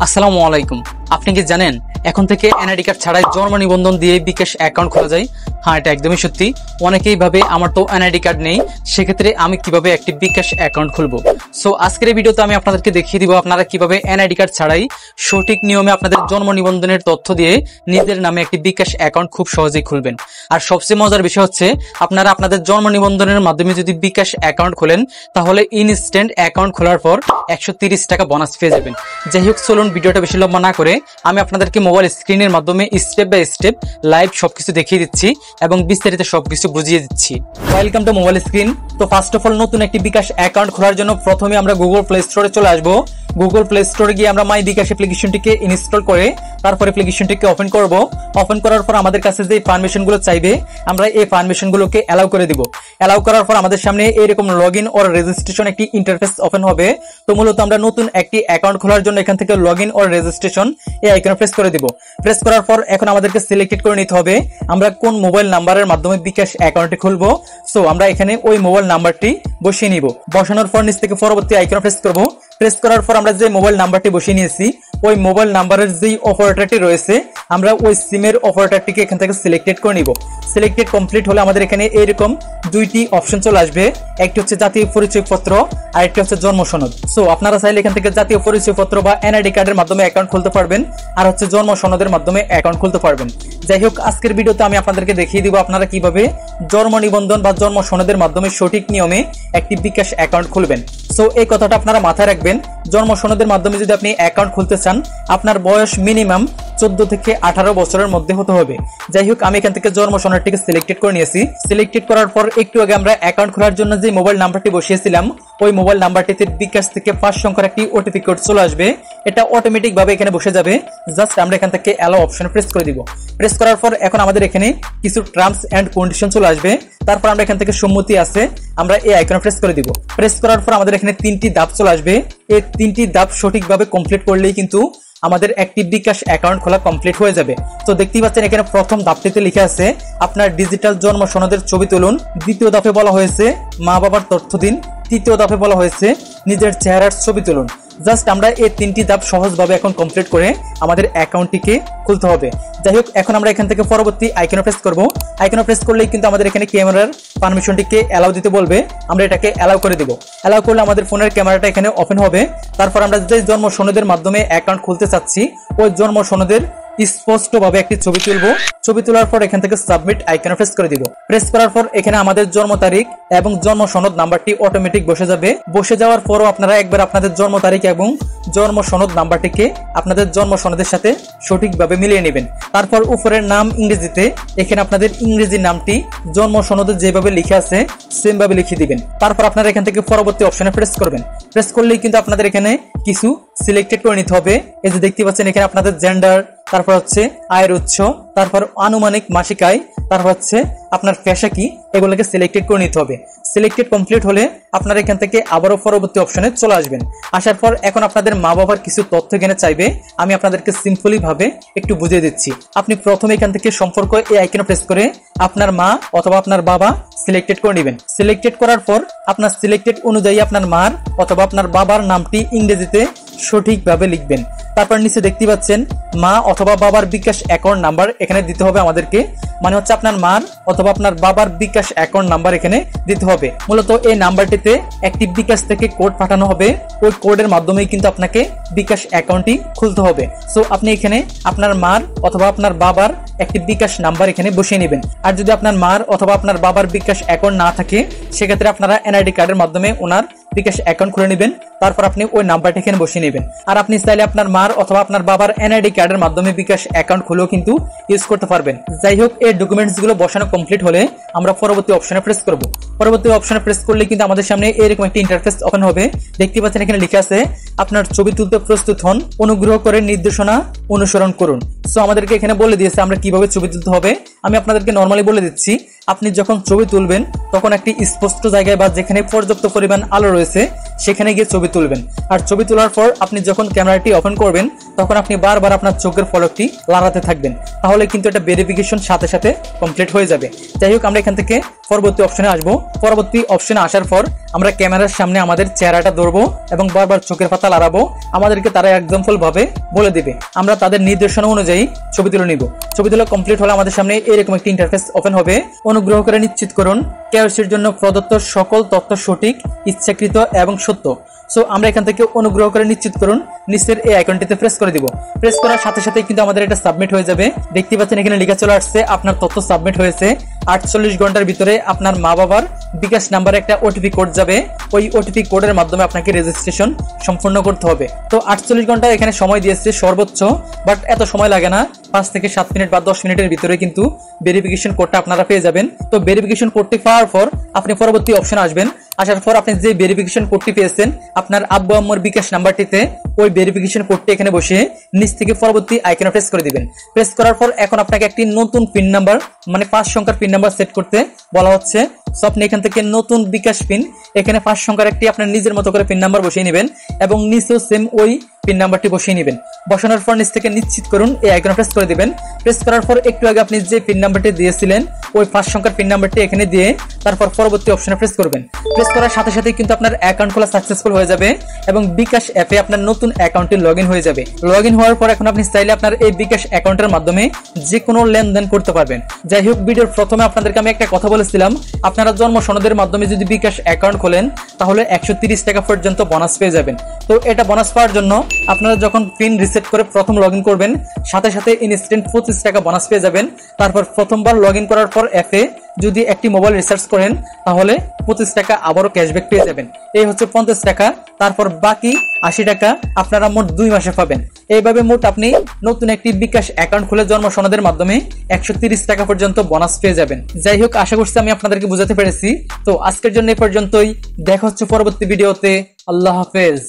আসসালামু আলাইকুম। আপনি কি জানেন এখন থেকে এনআইডি কার্ড ছাড়াই জন্ম নিবন্ধন দিয়ে বিকাশ অ্যাকাউন্ট খোলা যায়? হ্যাঁ, এটা একদমই সত্যি। অনেকেই ভাবে আমার তো এনআইডি কার্ড নেই, সেক্ষেত্রে আমি কিভাবে একটি বিকাশ অ্যাকাউন্ট খুলবো। সো আজকের এই ভিডিওতে আমি আপনাদেরকে দেখিয়ে দিব আপনারা কিভাবে এনআইডি কার্ড ছাড়াই সঠিক নিয়মে আপনাদের জন্ম নিবন্ধনের তথ্য দিয়ে নিজের নামে একটি বিকাশ অ্যাকাউন্ট খুব সহজেই খুলবেন। আর সবচেয়ে মজার বিষয় হচ্ছে আপনারা আপনাদের জন্ম নিবন্ধনের মাধ্যমে যদি বিকাশ অ্যাকাউন্ট খোলেন তাহলে ইনস্ট্যান্ট অ্যাকাউন্ট খোলার পর 130 টাকা বোনাস পেয়ে যাবেন। যাই হোক, চলুন ভিডিওটা বেশি লম্বা না করে আমি আপনাদেরকে মোবাইল স্ক্রিনের মাধ্যমে স্টেপ বাই স্টেপ লাইভ সবকিছু দেখিয়ে দিচ্ছি এবং বিস্তারিত সবকিছু বুঝিয়ে দিচ্ছি। Welcome to mobile screen. তো ফার্স্ট অফ অল নতুন একটি বিকাশ অ্যাকাউন্ট খোলার জন্য প্রথমে আমরা গুগল প্লে স্টোরে চলে আসবো। গুগল প্লে স্টোরে গিয়ে আমরা মাই বিকাশ অ্যাপ্লিকেশনটিকে ইনস্টল করে তারপর অ্যাপ্লিকেশনটিকে ওপেন করব। ওপেন করার পর আমাদের কাছে যে পারমিশনগুলো চাইবে আমরা এই পারমিশনগুলোকে অ্যালাউ করে দিব। অ্যালাউ করার পর আমাদের সামনে এরকম লগইন অর রেজিস্ট্রেশন একটি ইন্টারফেস ওপেন হবে। তো মূলত আমরা নতুন একটি অ্যাকাউন্ট খোলার জন্য এখান থেকে লগইন অর রেজিস্ট্রেশন এই আইকনে প্রেস করে দিব। প্রেস করার পর এখন আমাদেরকে সিলেক্টেড করে নিতে হবে আমরা কোন মোবাইল নাম্বারের মাধ্যমে বিকাশ অ্যাকাউন্টটি খুলবো। সো আমরা এখানে ওই মোবাইল নাম্বারটি বসিয়ে নিব। বসানোর পর নিচ থেকে পরবর্তী আইকনে প্রেস করব। প্রেস করার পর আমরা যে মোবাইল নাম্বারটি বসিয়ে নিয়েছি ওই মোবাইল নাম্বারের যেই অপারেটরটি রয়েছে আমরা ওই সিমের অপারেটরটিকে এখান থেকে সিলেক্টেড করে নিব। সিলেক্টেড কমপ্লিট হলে আমাদের এখানে এরকম দুইটি অপশন চলে আসবে। একটি হচ্ছে জাতীয় পরিচয়পত্র আর একটি হচ্ছে জন্ম সনদ। সো আপনারা চাইলে এখান থেকে জাতীয় পরিচয়পত্র বা এনআইডি কার্ডের মাধ্যমে অ্যাকাউন্ট খুলতে পারবেন আর হচ্ছে জন্ম সনদের মাধ্যমে অ্যাকাউন্ট খুলতে পারবেন। যাই হোক, আজকের ভিডিওতে আমি আপনাদেরকে দেখিয়ে দিব আপনারা কিভাবে জন্ম নিবন্ধন বা জন্ম সনদের মাধ্যমে সঠিক নিয়মে একটি বিকাশ অ্যাকাউন্ট খুলবেন। সো এই কথাটা আপনারা মাথায় রাখবেন। জন্ম সনদের মাধ্যমে যদি আপনি অ্যাকাউন্ট খুলতে চান আপনার বয়স মিনিমাম 14 থেকে 18 বছরের মধ্যে হতে হবে। যাই হোক, আমি এখান থেকে জন্ম সনদটিকে সিলেক্টেড করে নিয়েছি। সিলেক্টেড করার পর একটু আগে আমরা অ্যাকাউন্ট খোলার জন্য যে মোবাইল নাম্বারটি বসিয়েছিলাম ওই মোবাইল নাম্বারটিতে বিকাশ থেকে 5 সংখ্যার একটি ওটিপি কোড চলে আসবে। এটা অটোমেটিক ভাবে এখানে বসে যাবে। জাস্ট আমরা এখান থেকে অ্যালাউ অপশন প্রেস করে দিব। প্রেস করার পর এখন আমাদের এখানে কিছু টার্মস এন্ড কন্ডিশন চলে আসবে। তারপর আমরা এখান থেকে সম্মতি আছে আমরা এই আইকনে প্রেস করে দিব। প্রেস করার পর আমাদের এখানে 3টি ধাপ চলে আসবে। এই 3টি ধাপ সঠিকভাবে কমপ্লিট করলেই কিন্তু আমাদের একটি বিকাশ অ্যাকাউন্ট খোলা কমপ্লিট হয়ে যাবে। তো দেখতেই পাচ্ছেন এখানে প্রথম ধাপটিতে লেখা আছে আপনার ডিজিটাল জন্ম সনদের ছবি তুলুন। দ্বিতীয় ধাপে বলা হয়েছে মা বাবার তথ্য দিন। তৃতীয় ধাপে বলা হয়েছে নিজের চেহারার ছবি তুলুন। জাস্ট আমরা এই 3টি ধাপ সহজভাবে এখন কমপ্লিট করে আমাদের অ্যাকাউন্টটিকে খুলতে হবে। যাই হোক, এখন আমরা এখান থেকে পরবর্তী আইকনে প্রেস করব। আইকনে প্রেস করলেই কিন্তু আমাদের এখানে ক্যামেরার পারমিশনটিকে অ্যালাউ দিতে বলবে। আমরা এটাকে অ্যালাউ করে দিব। অ্যালাউ করলে আমাদের ফোনের ক্যামেরাটা এখানে ওপেন হবে। তারপর আমরা যে জন্ম সনদের মাধ্যমে অ্যাকাউন্ট খুলতে চাচ্ছি ওই জন্ম সনদের স্পষ্টভাবে একটি ছবি তুলবো। ছবি তোলার পর এখান থেকে সাবমিট আইকনে প্রেস করে দিব। প্রেস করার পর এখানে আমাদের জন্ম তারিখ এবং জন্ম সনদ নাম্বারটি অটোমেটিক বসে যাবে। বসে যাওয়ার পরও আপনারা একবার আপনাদের জন্ম তারিখ এবং জন্ম সনদ নাম্বারটিকে আপনাদের জন্ম সনদের সাথে সঠিকভাবে মিলিয়ে নেবেন। তারপর উপরের নাম ইংরেজিতে এখানে আপনাদের ইংরেজি নামটি জন্ম সনদে যেভাবে লিখে আছে সেম ভাবে লিখে দিবেন। তারপর আপনারা এখান থেকে পরবর্তী অপশনে প্রেস করবেন। প্রেস করলেই কিন্তু আপনাদের এখানে কিছু সিলেক্টেড করে নিতে হবে। এই যে দেখতে পাচ্ছেন এখানে আপনাদের জেন্ডার, তারপর হচ্ছে আয়ের উৎস, তারপর আনুমানিক মাসিক আয়, তারপর হচ্ছে আপনার পেশা কি, এগুলোকে সিলেক্টেড করে নিতে হবে। সিলেক্টেড কমপ্লিট হলে আপনারা এখান থেকে আবারও পরবর্তী অপশনে চলে আসবেন। আসার পর এখন আপনাদের মা বাবার কিছু তথ্য এখানে চাইবে। আমি আপনাদেরকে সিম্পলি ভাবে একটু বুঝিয়ে দিচ্ছি। আপনি প্রথমে এখান থেকে সম্পর্ক এই আইকনে প্রেস করে আপনার মা অথবা আপনার বাবা সিলেক্টেড করে নেবেন। সিলেক্টেড করার পর আপনার সিলেক্টেড অনুযায়ী আপনার মার অথবা আপনার বাবার নামটি ইংরেজিতে সঠিকভাবে লিখবেন। তারপর নিচে দেখতে পাচ্ছেন মা অথবা বাবার বিকাশ অ্যাকাউন্ট নাম্বার এখানে দিতে হবে আমাদেরকে। মানে হচ্ছে আপনার মার অথবা আপনার বাবার বিকাশ অ্যাকাউন্ট নাম্বার এখানে দিতে হবে। মূলত এই নাম্বারটিতে একটি বিকাশ থেকে কোড পাঠানো হবে। ওই কোডের মাধ্যমেই কিন্তু আপনাকে বিকাশ অ্যাকাউন্টটি খুলতে হবে। সো আপনি এখানে আপনার মার অথবা আপনার বাবার একটি বিকাশ নাম্বার এখানে বসিয়ে নেবেন। আর যদি আপনার মার অথবা আপনার বাবার বিকাশ অ্যাকাউন্ট না থাকে সেক্ষেত্রে আপনারা এনআইডি কার্ডের মাধ্যমে ওনার বিকাশ অ্যাকাউন্ট খুলে নেবেন। তারপর আপনি ওই নাম্বারটা এখানে বসিয়ে নেবেন। আর আপনি চাইলে আপনার মার অথবা আপনার বাবার এনআইডি কার্ডের মাধ্যমে বিকাশ অ্যাকাউন্ট খুলেও কিন্তু ইউজ করতে পারবেন। যাই হোক, এই ডকুমেন্টস গুলো বসানো কমপ্লিট হলে আমরা পরবর্তী অপশনে প্রেস করব। পরবর্তী অপশনে প্রেস করলে কিন্তু আমাদের সামনে এরকম একটি ইন্টারফেস ওপেন হবে। দেখতে পাচ্ছেন এখানে লেখা আছে আপনার ছবি তুলতে প্রস্তুত হন, অনুগ্রহ করে নির্দেশনা অনুসরণ করুন। সো আমাদেরকে এখানে বলে দিয়েছে আমরা কিভাবে ছবি তুলতে হবে। আমি আপনাদেরকে নরমালি বলে দিচ্ছি। আপনি যখন ছবি তুলবেন তখন একটি স্পষ্ট জায়গায় বা যেখানে পর্যাপ্ত পরিমাণ আলো রয়েছে সেখানে গিয়ে ছবি তুলবেন। আর ছবি তোলার পর আপনি যখন ক্যামেরাটি ওপেন করবেন করবেন তখন আপনি বারবার আপনার চোখের ফলকটি লাগাতে থাকবেন, তাহলে কিন্তু এটা ভেরিফিকেশন সাথে সাথে কমপ্লিট হয়ে যাবে। যাই হোক, আমরা এখান থেকে পরবর্তী অপশনে আসবো। পরবর্তী অপশনে আসার পর আমরা ক্যামেরার সামনে আমাদের চেহারাটা ধরবো এবং বারবার চোখের পাতা লাগাবো। আমাদেরকে তারা এক্সাম্পল ভাবে বলে দিবে, আমরা তাদের নির্দেশনা অনুযায়ী ছবি তুলে নিব। ছবি তোলা কমপ্লিট হলে আমাদের সামনে এরকম একটি ইন্টারফেস ওপেন হবে। অনুগ্রহ করে নিশ্চিত করুন কেওয়াইসির জন্য প্রদত্ত সকল তথ্য সঠিক, ইচ্ছাকৃত এবং সত্য। সো আমরা এখান থেকে অনুগ্রহ করে নিশ্চিত করুন নিচের এই আইকনটিতে প্রেস করে দিব। প্রেস করার সাথে সাথে কিন্তু আমাদের এটা সাবমিট হয়ে যাবে। দেখতে পাচ্ছেন এখানে লেখা চলে আসছে আপনার তথ্য সাবমিট হয়েছে। 48 ঘন্টার ভিতরে আপনার মা বাবার বিকাশ নাম্বারে একটা ওটিপি কোড যাবে। ওই ওটিপি কোডের মাধ্যমে আপনাকে রেজিস্ট্রেশন সম্পূর্ণ করতে হবে। তো 48 ঘন্টা এখানে সময় দিয়েছে সর্বোচ্চ, বাট এত সময় লাগে না। 5 থেকে 7 মিনিট বা 10 মিনিটের ভিতরে কিন্তু ভেরিফিকেশন কোডটা আপনারা পেয়ে যাবেন। তো ভেরিফিকেশন কোডটি পাওয়ার পর আপনি পরবর্তী অপশনে আসবেন। আসার পর আপনি যে ভেরিফিকেশন কোডটি পেয়েছেন আপনার আব্বু আম্মুর বিকাশ নাম্বারটিতে ওই ভেরিফিকেশন কোডটি এখানে বসিয়ে নিচ থেকে পরবর্তী আইকনে প্রেস করে দিবেন। প্রেস করার পর এখন আপনাকে একটি নতুন পিন নাম্বার মানে 5 সংখ্যার পিন নাম্বার সেট করতে বলা হচ্ছে। সো আপনি এখান থেকে নতুন বিকাশ পিন এখানে 5 সংখ্যার একটি আপনার নিজের মতো করে পিন নাম্বার বসিয়ে নেবেন এবং নিচেও সেম ওই পিন নাম্বারটি বসিয়ে নেবেন। বসানোর পর নিচ থেকে নিশ্চিত করুন এই আইকনে প্রেস করে দিবেন। প্রেস করার পর একটু আগে আপনি যে পিন নাম্বারটি দিয়েছিলেন ওই 5 সংখ্যার পিন নাম্বারটি এখানে দিয়ে তারপর পরবর্তী অপশনে প্রেস করবেন। প্রেস করার সাথে সাথে কিন্তু আপনার অ্যাকাউন্ট খোলা সাকসেসফুল হয়ে যাবে এবং বিকাশ অ্যাপে আপনার নতুন অ্যাকাউন্টে লগইন হয়ে যাবে। লগইন হওয়ার পর এখন আপনি চাইলে আপনার এই বিকাশ অ্যাকাউন্টের মাধ্যমে যে কোনো লেনদেন করতে পারবেন। যাই হোক, ভিডিওর প্রথমে আপনাদেরকে আমি একটা কথা বলেছিলাম, আপনারা জন্ম সনদের মাধ্যমে যদি বিকাশ অ্যাকাউন্ট খোলেন তাহলে 130 টাকা পর্যন্ত বোনাস পেয়ে যাবেন। তো এটা বোনাস পাওয়ার জন্য আপনারা যখন পিন রিসেট করে প্রথম লগইন করবেন সাথে সাথে ইনস্ট্যান্ট 25 টাকা বোনাস পেয়ে যাবেন। তারপর প্রথমবার লগইন করার পর অ্যাপে যদি একটি মোবাইল রিচার্জ করেন তাহলে 25 টাকা আবারও ক্যাশব্যাক পেয়ে যাবেন। এই হচ্ছে 50 টাকা। তারপর বাকি 80 টাকা আপনারা মোট 2 মাসে পাবেন। এইভাবে মোট আপনি নতুন একটি বিকাশ অ্যাকাউন্ট খুলে জন্ম সনদের মাধ্যমে 130 টাকা পর্যন্ত বোনাস পেয়ে যাবেন। যাই হোক, আশা করছি আমি আপনাদেরকে বোঝাতে পেরেছি। তো আজকের জন্য এই পর্যন্তই, দেখা হচ্ছে পরবর্তী ভিডিওতে। আল্লাহ হাফেজ।